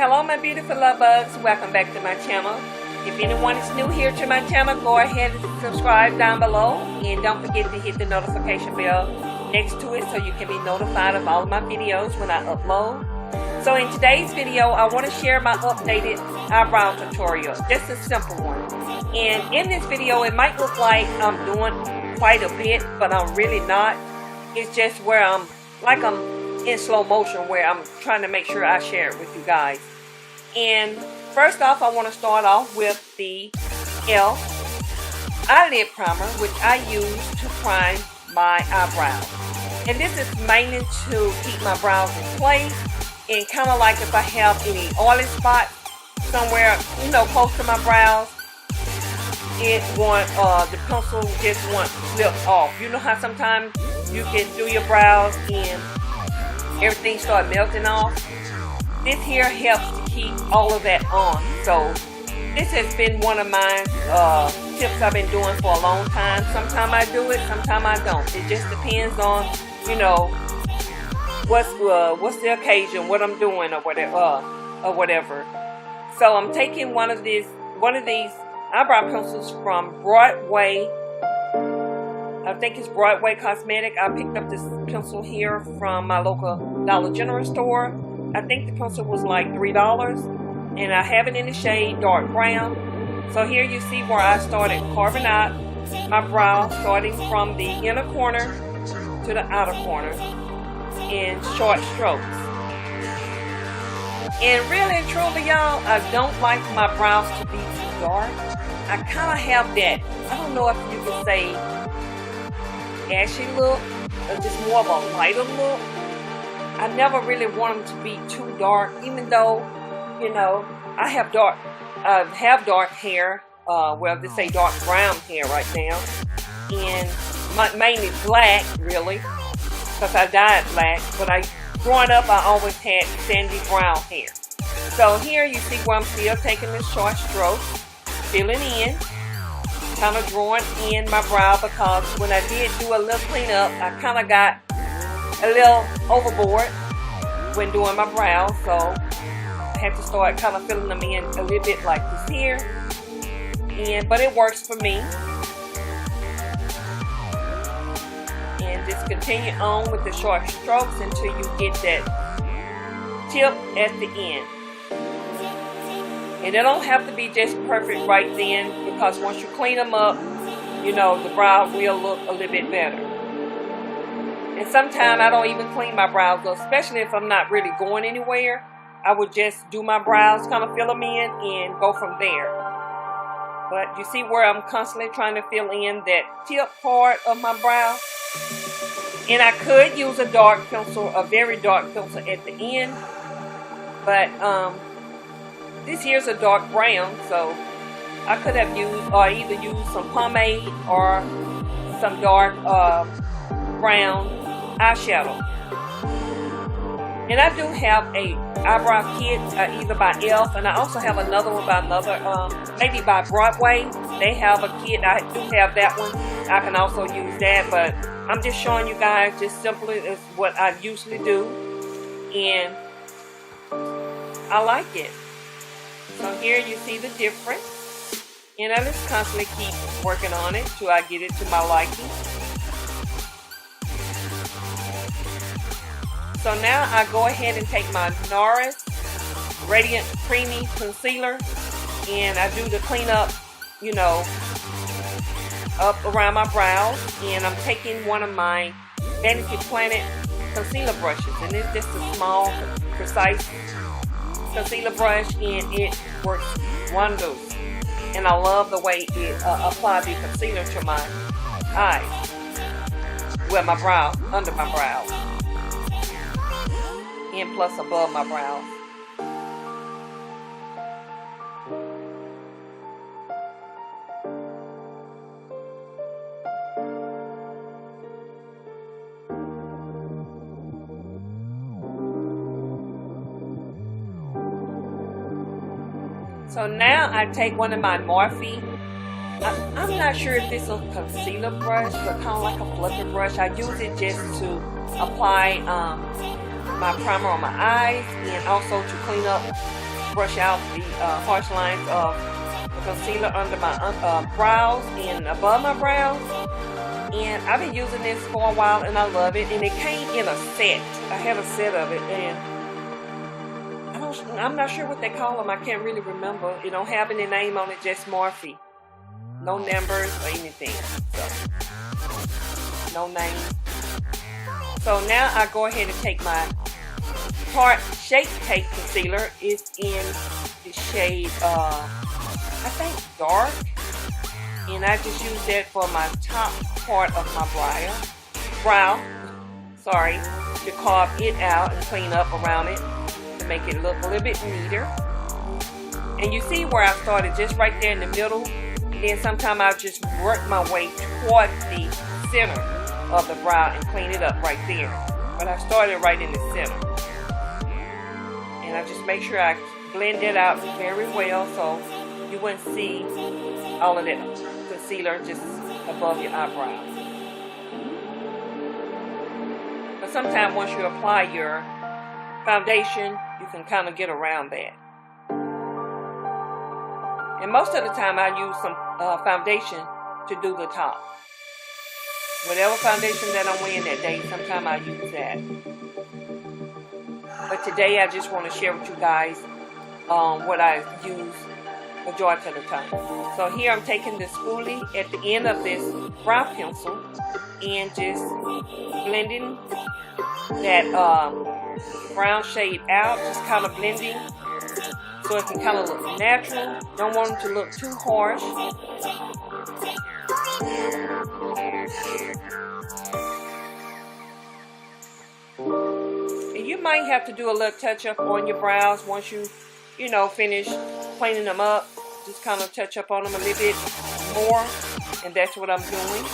Hello my beautiful love bugs, welcome back to my channel. If anyone is new here to my channel, go ahead and subscribe down below, and don't forget to hit the notification bell next to it so you can be notified of all of my videos when I upload. So in today's video, I want to share my updated eyebrow tutorial, just a simple one. And in this video, it might look like I'm doing quite a bit, but I'm really not. It's just where I'm in slow motion, where I'm trying to make sure I share it with you guys. And first off, I want to start off with the e.l.f. eyelid primer, which I use to prime my eyebrows. And this is mainly to keep my brows in place, and kind of like if I have any oily spots somewhere, you know, close to my brows, the pencil just won't slip off. You know how sometimes you can do your brows and everything start melting off? This here helps to keep all of that on. So this has been one of my tips I've been doing for a long time. Sometimes I do it, sometimes I don't. It just depends on, you know, what's the occasion, what I'm doing, or whatever. So I'm taking one of these eyebrow pencils from Broadway. I think it's Broadway Cosmetic. I picked up this pencil here from my local Dollar General store. I think the pencil was like $3, and I have it in the shade dark brown. So here you see where I started carving out my brow, starting from the inner corner to the outer corner in short strokes. And really and truly, y'all, I don't like my brows to be too dark. I kind of have that, I don't know if you could say ashy look, or just more of a lighter look. I never really want them to be too dark, even though, you know, I have dark hair, well, they say dark brown hair right now, and mainly black, really, because I dyed black. But growing up, I always had sandy brown hair. So here you see where I'm still taking the short strokes, filling in, kind of drawing in my brow, because when I did do a little cleanup, I kind of got a little overboard when doing my brows, so I had to start kind of filling them in a little bit like this here. But it works for me. And just continue on with the short strokes until you get that tip at the end. And they don't have to be just perfect right then, because once you clean them up, you know, the brow will look a little bit better. And sometimes I don't even clean my brows up, especially if I'm not really going anywhere. I would just do my brows, kind of fill them in, and go from there. But you see where I'm constantly trying to fill in that tip part of my brow. And I could use a dark pencil, a very dark pencil at the end. But this here's a dark brown, so I could have either used some pomade or some dark brown eyeshadow. And I do have a eyebrow kit, either by e.l.f. and I also have another one by maybe by Broadway. They have a kit. I do have that one. I can also use that, but I'm just showing you guys just simply as what I usually do, and I like it. So here you see the difference, and I just constantly keep working on it till I get it to my liking. So now I go ahead and take my NARS Radiant Creamy Concealer, and I do the cleanup, you know, up around my brows. And I'm taking one of my Vanity Planet concealer brushes, and it's just a small, precise concealer brush, and it works wonders. And I love the way it applies the concealer to my eyes, well, my brow, under my brows, and plus above my brows. So now I take one of my Morphe. I'm not sure if this is a concealer brush, but kind of like a fluffer brush. I use it just to apply my primer on my eyes, and also to clean up brush out the harsh lines of the concealer under my brows and above my brows. And I've been using this for a while and I love it. And it came in a set. I had a set of it, and I'm not sure what they call them. I can't really remember. It don't have any name on it, just Morphe. No numbers or anything. So, no name. So now I go ahead and take my Tarte Shape Tape Concealer. It's in the shade, I think dark. And I just use that for my top part of my brow. Sorry, to carve it out and clean up around it to make it look a little bit neater. And you see where I started just right there in the middle. Then sometimes I'll just work my way toward the center of the brow and clean it up right there. But I started right in the center. And I just make sure I blend it out very well so you wouldn't see all of that concealer just above your eyebrows. But sometimes once you apply your foundation, you can kind of get around that. And most of the time I use some foundation to do the top. Whatever foundation that I'm wearing that day, sometimes I use that. But today I just want to share with you guys what I use majority of the time. So here I'm taking the spoolie at the end of this brow pencil and just blending that brown shade out, just kind of blending so it can kind of look natural. Don't want it to look too harsh. And you might have to do a little touch up on your brows once you finish cleaning them up. Just kind of touch up on them a little bit more, and that's what I'm doing.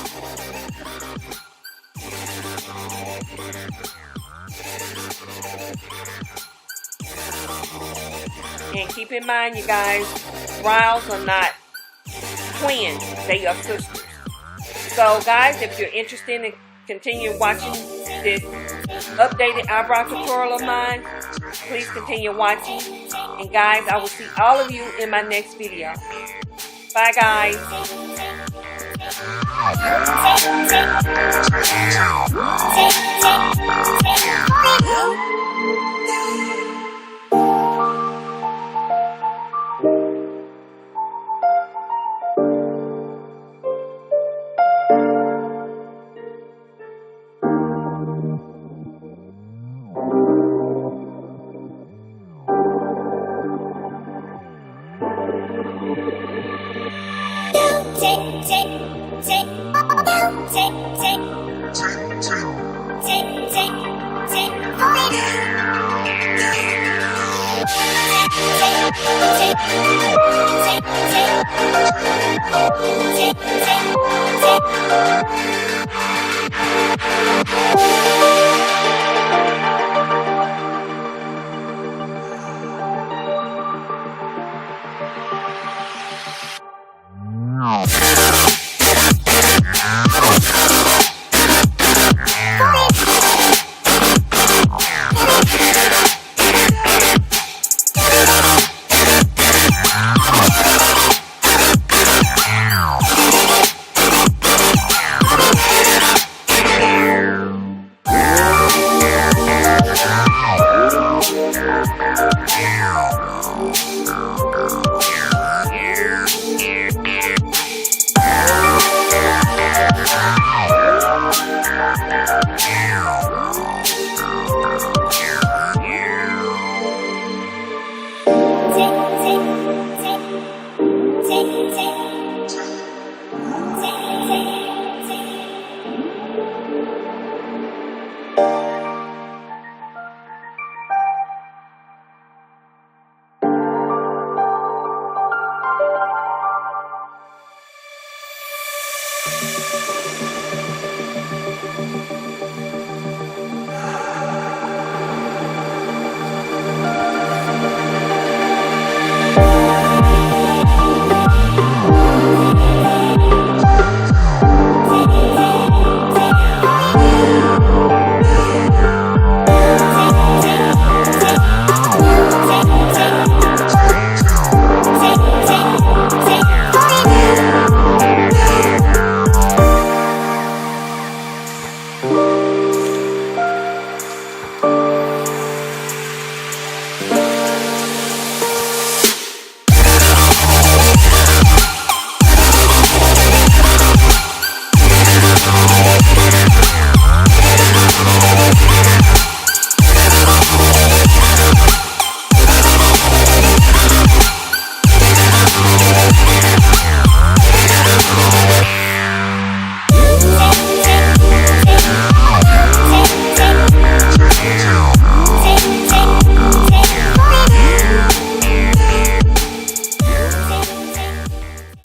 And keep in mind, you guys, brows are not twins, they are sisters. So guys, if you're interested in continue watching this updated eyebrow tutorial of mine, please continue watching. And guys, I will see all of you in my next video. Bye guys. Take